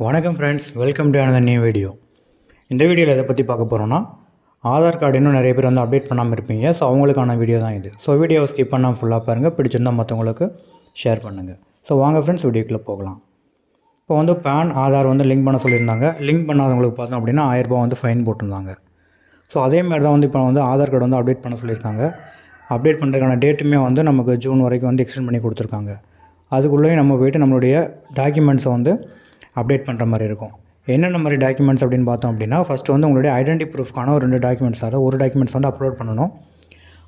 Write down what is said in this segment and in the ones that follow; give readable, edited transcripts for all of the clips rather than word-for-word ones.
வணக்கம் friends, welcome to another new video. இந்த வீடியோவில் எதை பற்றி பார்க்க போகிறோன்னா, ஆதார் கார்டு இன்னும் நிறைய பேர் வந்து அப்டேட் பண்ணாமல் இருப்பீங்க. ஸோ அவங்களுக்கான வீடியோ தான் இது. ஸோ வீடியோவை ஸ்கிப் பண்ணாமல் ஃபுல்லாக பாருங்கள். பிடிச்சிருந்தால் மற்றவங்களுக்கு ஷேர் பண்ணுங்கள். ஸோ வாங்க ஃப்ரெண்ட்ஸ், வீடியோக்குள்ளே போகலாம். இப்போ வந்து பேன் ஆதார் வந்து லிங்க் பண்ண சொல்லியிருந்தாங்க. லிங்க் பண்ணாதவங்களுக்கு பார்த்தோம் அப்படின்னா 1000 ரூபாய் வந்து ஃபைன் போட்டிருந்தாங்க. ஸோ அதேமாதிரி தான் வந்து இப்போ வந்து ஆதார் கார்டு வந்து அப்டேட் பண்ண சொல்லியிருக்காங்க. அப்டேட் பண்ணுறதுக்கான டேட்டுமே வந்து நமக்கு ஜூன் வரைக்கும் வந்து எக்ஸ்டெண்ட் பண்ணி கொடுத்துருக்காங்க. அதுக்குள்ளேயும் நம்ம போய்ட்டு நம்மளுடைய டாக்குமெண்ட்ஸை வந்து அப்டேட் பண்ணுற மாதிரி இருக்கும். என்னென்ன மாதிரி டாக்குமெண்ட்ஸ் அப்படின்னு பார்த்தோம் அப்படின்னா, ஃபஸ்ட்டு வந்து உங்களுடைய ஐடென்டி ப்ரூஃப்க்கான ஒரு 2 டாக்குமெண்ட்ஸ், அதாவது ஒரு டாக்குமெண்ட்ஸ் வந்து அப்லோட் பண்ணணும்.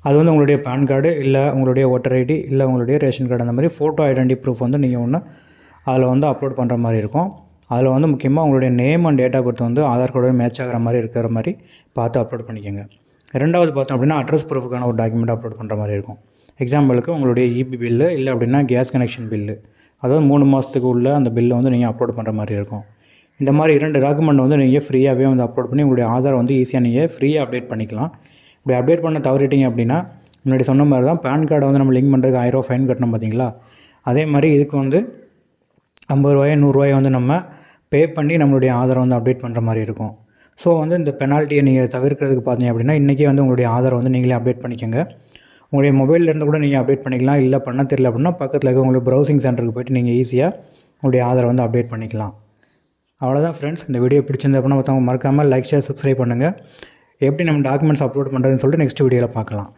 அது வந்து உங்களுடைய பேன் கார்டு, இல்லை உங்களுடைய ஓட்டர் ஐடி, இல்லை உங்களுடைய ரேஷன் கார்டு, அந்த மாதிரி ஃபோட்டோ ஐடென்டி ப்ரூஃப் வந்து நீங்கள் ஒன்று அதில் வந்து அப்லோட் பண்ணுற மாதிரி இருக்கும். அதில் வந்து முக்கியமாக உங்களுடைய name and date of birth வந்து ஆதார் கார்டோட மேட்ச் ஆகிற மாதிரி இருக்கிற மாதிரி பார்த்து அப்லோட் பண்ணிக்கோங்க. ரெண்டாவது பார்த்தோம் அப்படின்னா அட்ரஸ் ப்ரூஃபுக்கான ஒரு டாக்குமெண்ட் அப்லோட் பண்ணுற மாதிரி இருக்கும். எக்ஸாம்பிளுக்கு உங்களுடைய இபி பில்லு, இல்லை அப்படின்னா கேஸ் கனெக்ஷன் பில்லு, அதாவது 3 மாதத்துக்கு உள்ள அந்த பில்லை வந்து நீங்கள் அப்லோட் பண்ணுற மாதிரி இருக்கும். இந்த மாதிரி 2 டாக்குமெண்ட் வந்து நீங்கள் ஃப்ரீயாகவே வந்து அப்லோட் பண்ணி உங்களுடைய ஆதார் வந்து ஈஸியாக நீங்கள் ஃப்ரீயாக அப்டேட் பண்ணிக்கலாம். இப்படி அப்டேட் பண்ண தவறிட்டீங்க அப்படின்னா, முன்னாடி சொன்ன மாதிரி தான் பேன் கார்டை வந்து நம்ம லிங்க் பண்ணுறதுக்கு 1000 ரூபா ஃபைன் கட்டணும் பார்த்தீங்களா. அதே மாதிரி இதுக்கு வந்து 50 ரூபாயோ 100 ரூபாயோ வந்து நம்ம பே பண்ணி நம்மளுடைய ஆதாரை வந்து அப்டேட் பண்ணுற மாதிரி இருக்கும். ஸோ வந்து இந்த பெனால்ட்டியை நீங்கள் தவிர்க்கிறதுக்கு பார்த்தீங்க அப்படின்னா, இன்றைக்கே வந்து உங்களுடைய ஆதாரை வந்து நீங்களே அப்டேட் பண்ணிக்கோங்க. உங்களுடைய மொபைல்லேருந்து கூட நீங்கள் அப்டேட் பண்ணிக்கலாம். இல்லை பண்ண தெரியல அப்படின்னா பக்கத்தில் இருக்க உங்களுக்கு ப்ரௌசிங் சென்டருக்கு போய்ட்டு நீங்கள் ஈஸியாக உங்களுடைய ஆதாரை வந்து அப்டேட் பண்ணிக்கலாம். அவ்வளோதான் ஃப்ரெண்ட்ஸ். இந்த வீடியோ பிடிச்சிருந்த அப்படின்னா மற்றவங்க மறக்காமல் லைக், ஷேர், சப்ஸ்கிரைப் பண்ணுங்கள். எப்படி நம்ம டாக்குமெண்ட்ஸ் அப்லோட் பண்ணுறதுன்னு சொல்லிட்டு நெக்ஸ்ட் வீடியோவில் பார்க்கலாம்.